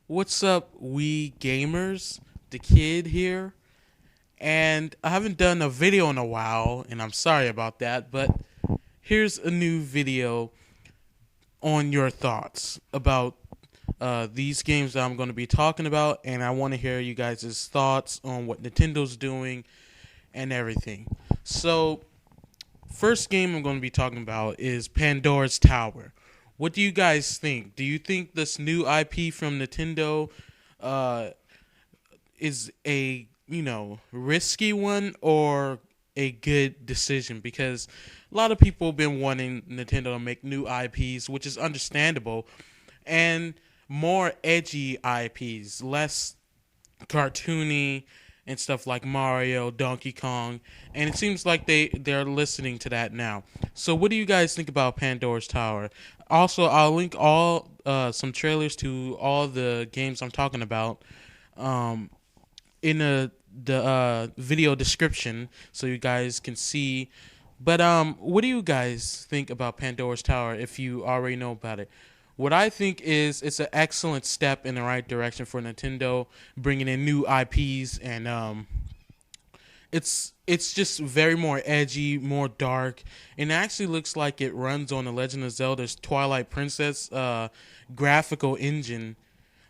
What's up, we gamers? The kid here. And I haven't done a video in a while, and I'm sorry about that, but here's a new video on your thoughts about these games that I'm going to be talking about, and I want to hear you guys' thoughts on what Nintendo's doing and everything. So, first game I'm going to be talking about is Pandora's Tower. What do you guys think? Do you think this new IP from Nintendo uh, is a risky one or a good decision? Because a lot of people have been wanting Nintendo to make new IPs, which is understandable, and more edgy IPs, less cartoony and stuff like Mario, Donkey Kong, and it seems like they're listening to that now. So, what do you guys think about Pandora's Tower? Also, I'll link all some trailers to all the games I'm talking about um, in the video description, so you guys can see. But what do you guys think about Pandora's Tower? If you already know about it, what I think is it's an excellent step in the right direction for Nintendo, bringing in new IPs, and it's just very more edgy, more dark, and it actually looks like it runs on the Legend of Zelda's Twilight Princess graphical engine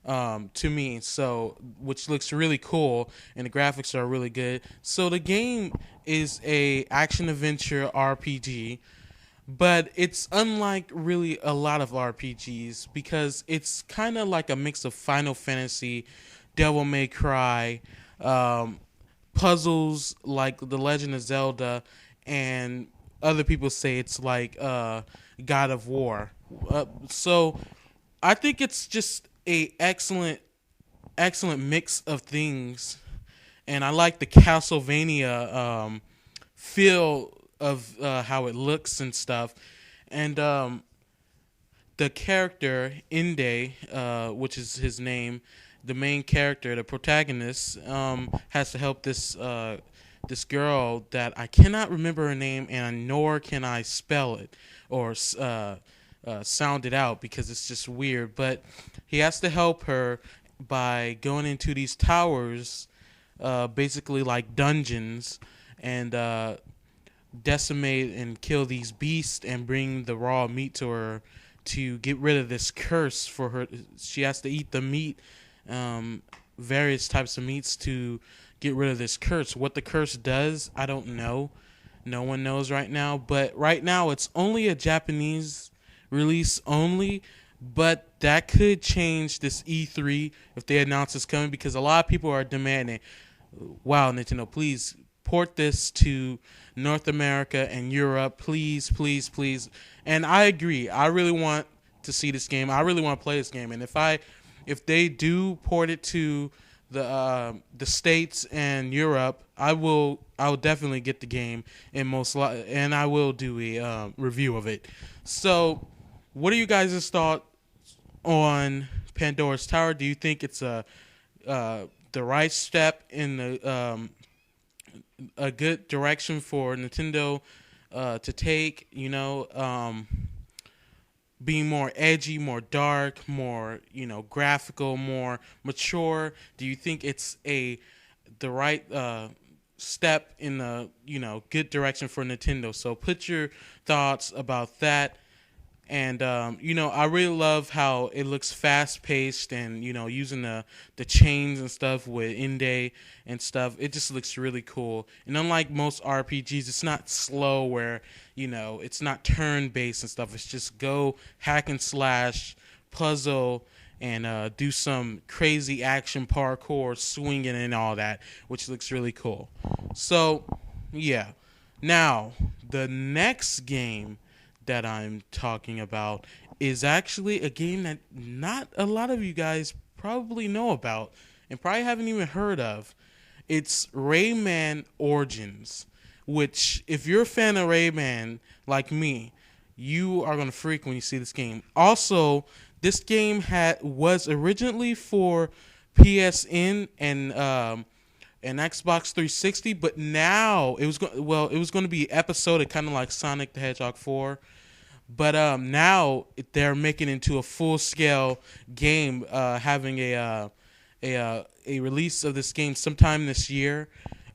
to me. So, which looks really cool, and the graphics are really good. So the game is a action adventure RPG, but it's unlike really a lot of RPGs because it's kind of like a mix of Final Fantasy, Devil May Cry, um, puzzles like The Legend of Zelda, and other people say it's like God of War. So I think it's just a excellent mix of things, and I like the Castlevania feel of how it looks and stuff, and the character Inde, which is his name, the main character, the protagonist, has to help this girl that I cannot remember her name, and nor can I spell it or sound it out because it's just weird. But he has to help her by going into these towers, basically like dungeons, and decimate and kill these beasts and bring the raw meat to her to get rid of this curse for her. She has to eat the meat, various types of meats to get rid of this curse. What the curse does, I don't know. No one knows right now. But right now, it's only a Japanese release only. But that could change this E3 if they announce it's coming, because a lot of people are demanding, wow, Nintendo, please port this to North America and Europe, please, please, please. And I agree. I really want to see this game. I really want to play this game. And if they do port it to the States and Europe, I will definitely get the game, and and I will do a review of it. So, what are you guys' thoughts on Pandora's Tower? Do you think it's the right step in a good direction for Nintendo to take? Being more edgy, more dark, more graphical, more mature. Do you think it's the right step in the good direction for Nintendo? So put your thoughts about that. And I really love how it looks fast paced, and using the chains and stuff with Inde and stuff. It just looks really cool. And unlike most RPGs, it's not slow where it's not turn based and stuff. It's just go hack and slash, puzzle, and do some crazy action parkour, swinging and all that, which looks really cool. So yeah, now the next game that I'm talking about is actually a game that not a lot of you guys probably know about and probably haven't even heard of. It's Rayman Origins, which, if you're a fan of Rayman like me, you are going to freak when you see this game. Also, this game was originally for PSN and Xbox 360, but now it was going to be episodic, kind of like Sonic the Hedgehog 4. But now they're making it into a full scale game, having a release of this game sometime this year,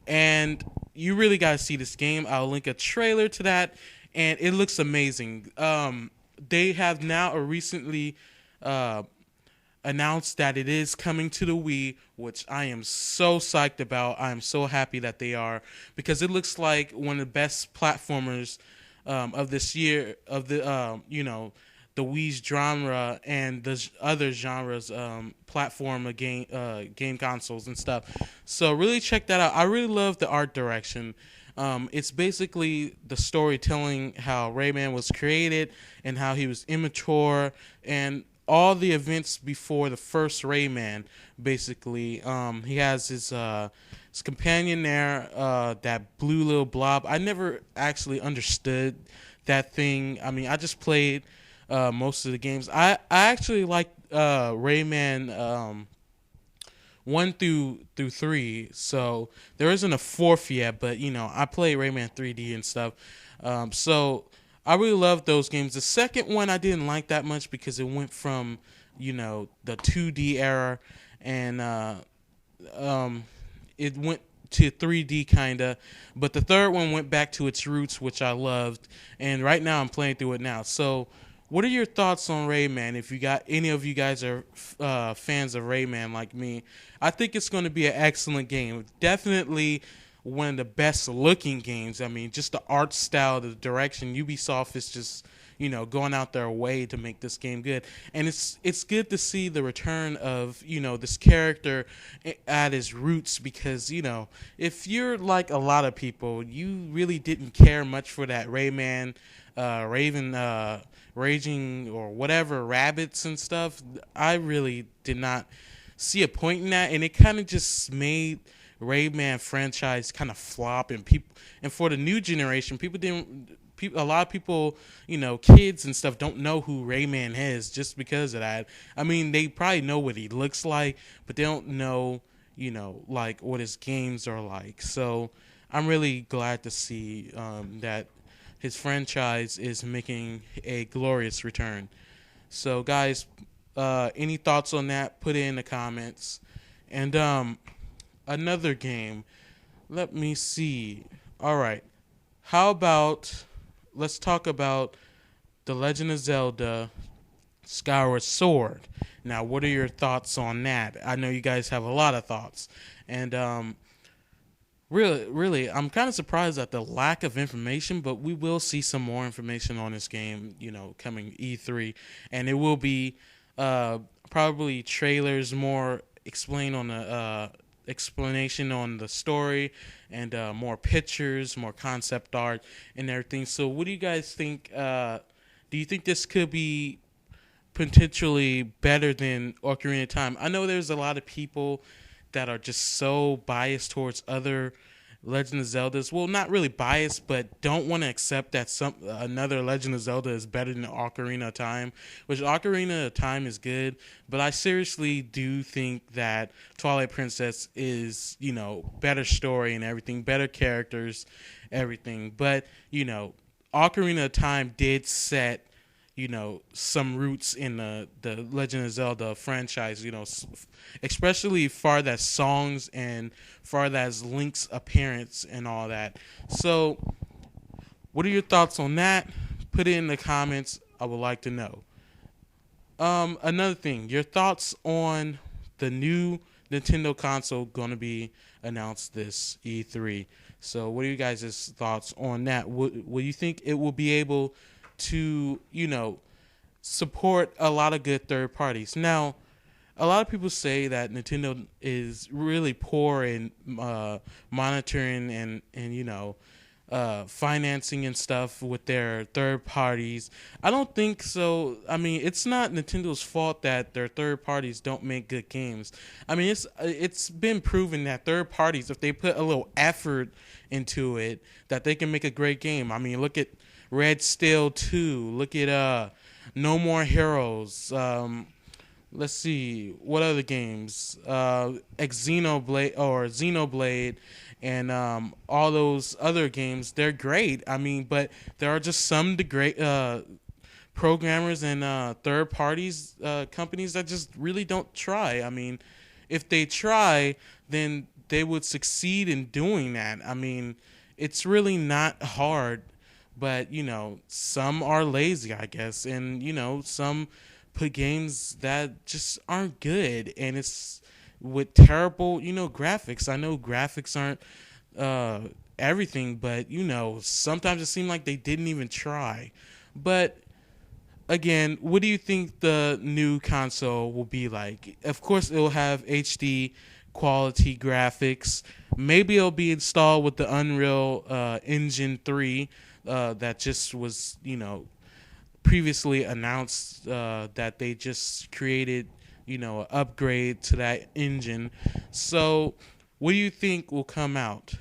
and you really got to see this game. I'll link a trailer to that, and it looks amazing. They have now recently uh, announced that it is coming to the Wii, which I am so psyched about. I am so happy that they are, because it looks like one of the best platformers of this year, of the the Wii's genre and the other genres, platform game consoles and stuff. So really check that out. I really love the art direction. It's basically the storytelling, how Rayman was created and how he was immature, and all the events before the first Rayman. Basically, he has his companion there, that blue little blob. I never actually understood that thing. I mean, I just played most of the games. I actually like Rayman 1 through 3. So there isn't a fourth yet, but I play Rayman 3D and stuff. So I really love those games. The second one I didn't like that much because it went from the 2D era, and it went to 3D kinda. But the third one went back to its roots, which I loved. And right now I'm playing through it now. So what are your thoughts on Rayman? If you got any of you guys are fans of Rayman like me, I think it's going to be an excellent game. Definitely one of the best looking games. I mean, just the art style, the direction. Ubisoft is just going out their way to make this game good, and it's good to see the return of this character at his roots, because if you're like a lot of people, you really didn't care much for that Rayman, Raven, Raging or whatever rabbits and stuff. I really did not see a point in that, and it kind of just made Rayman franchise kind of flop, and for the new generation, people didn't. A lot of people, kids and stuff, don't know who Rayman is just because of that. I mean, they probably know what he looks like, but they don't know, like what his games are like. So I'm really glad to see that his franchise is making a glorious return. So, guys, any thoughts on that? Put it in the comments. And another game. Let me see. All right. How about let's talk about The Legend of Zelda Skyward Sword. Now, what are your thoughts on that? I know you guys have a lot of thoughts. And really, I'm kind of surprised at the lack of information, but we will see some more information on this game, coming E3. And it will be probably trailers, more explanation on the story, and more pictures, more concept art, and everything. So what do you guys think? Do you think this could be potentially better than Ocarina of Time? I know there's a lot of people that are just so biased towards other Legend of Zeldas. Well, not really biased, but don't want to accept that another Legend of Zelda is better than Ocarina of Time. Which Ocarina of Time is good, but I seriously do think that Twilight Princess is, better story and everything, better characters, everything. But Ocarina of Time did set some roots in the Legend of Zelda franchise, especially far as songs and far as Link's appearance and all that. So what are your thoughts on that? Put it in the comments. I would like to know. Another thing, your thoughts on the new Nintendo console going to be announced this E3. So what are you guys' thoughts on that? Will you think it will be able to, support a lot of good third parties? Now, a lot of people say that Nintendo is really poor in monitoring and financing and stuff with their third parties. I don't think so. I mean, it's not Nintendo's fault that their third parties don't make good games. I mean, it's been proven that third parties, if they put a little effort into it, that they can make a great game. I mean, look at Red Steel 2. Look at No More Heroes. Let's see, what other games? Xenoblade, and all those other games. They're great. I mean, but there are just some programmers and third parties companies that just really don't try. I mean, if they try, then they would succeed in doing that. I mean, it's really not hard, but some are lazy, I guess, and some put games that just aren't good, and it's with terrible graphics. I know graphics aren't everything, but sometimes it seemed like they didn't even try. But again, what do you think the new console will be like? Of course, it will have HD quality graphics. Maybe it'll be installed with the Unreal Engine 3 that just was, previously announced that they just created, an upgrade to that engine. So, what do you think will come out?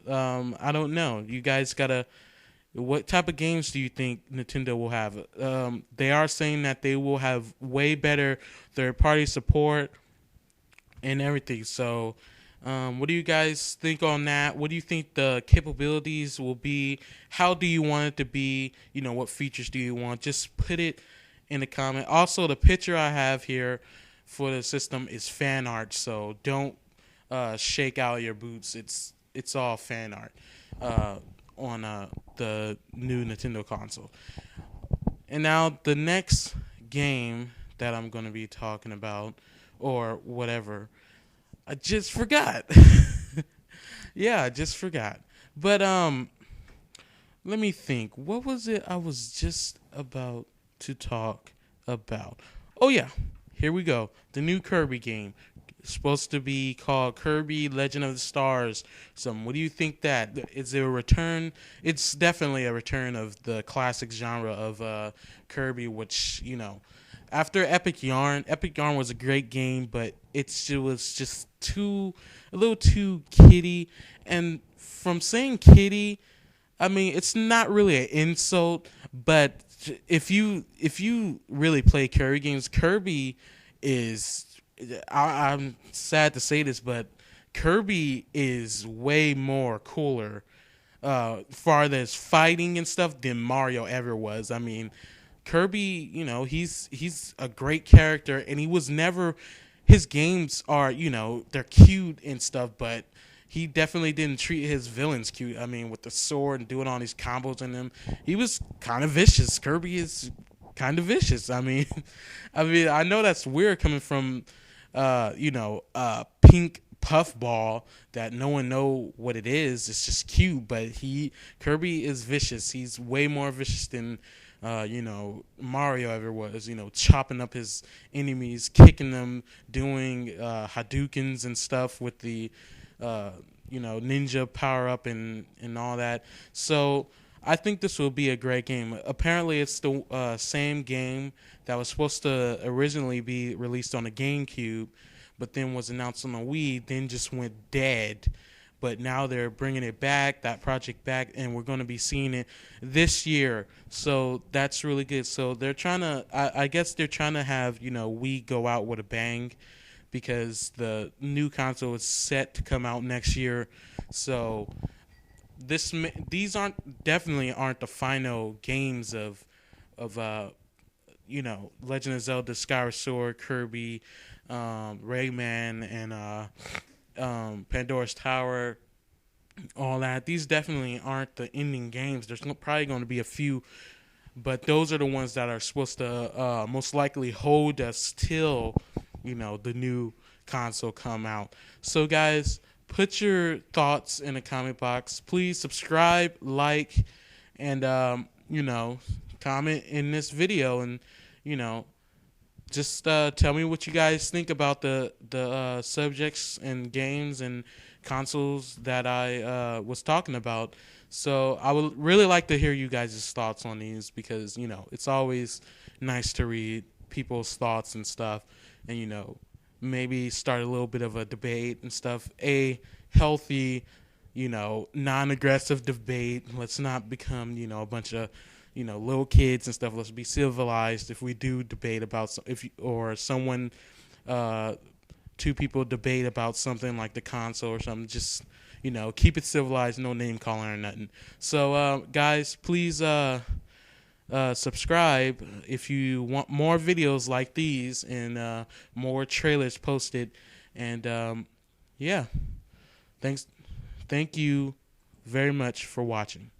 I don't know. You guys gotta. What type of games do you think Nintendo will have? They are saying that they will have way better third-party support and everything. So, what do you guys think on that? What do you think the capabilities will be? How do you want it to be? What features do you want? Just put it in the comment. Also, the picture I have here for the system is fan art, so don't shake out your boots. It's all fan art on the new Nintendo console. And now the next game that I'm going to be talking about, or whatever, I just forgot. Yeah, I just forgot. But let me think. What was it I was just about to talk about? Oh yeah, here we go. The new Kirby game. It's supposed to be called Kirby Legend of the Stars. What do you think that? Is it a return? It's definitely a return of the classic genre of Kirby, which, after Epic Yarn was a great game, but it was just a little too kiddie. And from saying kiddie, I mean, it's not really an insult, but if you really play Kirby games, Kirby is, I'm sad to say this, but Kirby is way more cooler far as fighting and stuff than Mario ever was. I mean, Kirby, he's a great character, and he was never. His games are, they're cute and stuff, but he definitely didn't treat his villains cute. I mean, with the sword and doing all these combos in them, he was kind of vicious. Kirby is kind of vicious. I mean, I know that's weird coming from, pink puffball that no one know what it is. It's just cute, but Kirby is vicious. He's way more vicious than Mario ever was, chopping up his enemies, kicking them, doing Hadoukens and stuff with the, ninja power up and all that. So I think this will be a great game. Apparently, it's the same game that was supposed to originally be released on the GameCube, but then was announced on the Wii, then just went dead. But now they're bringing it back, that project back, and we're going to be seeing it this year. So that's really good. So they're trying to, I guess they're trying to have, Wii go out with a bang, because the new console is set to come out next year. So these definitely aren't the final games of Legend of Zelda, Skyward Sword, Kirby, Rayman, and Pandora's Tower, all that. These definitely aren't the ending games. There's probably going to be a few, but those are the ones that are supposed to most likely hold us till the new console come out. So guys, put your thoughts in the comment box. Please subscribe, like, and comment in this video, and just tell me what you guys think about the subjects and games and consoles that I was talking about. So I would really like to hear you guys' thoughts on these, because it's always nice to read people's thoughts and stuff, and maybe start a little bit of a debate and stuff. A healthy, non-aggressive debate. Let's not become a bunch of little kids and stuff. Let's be civilized. If we do debate about someone, two people debate about something like the console or something, just keep it civilized, no name calling or nothing. So guys, please subscribe if you want more videos like these and more trailers posted. And yeah, thank you very much for watching.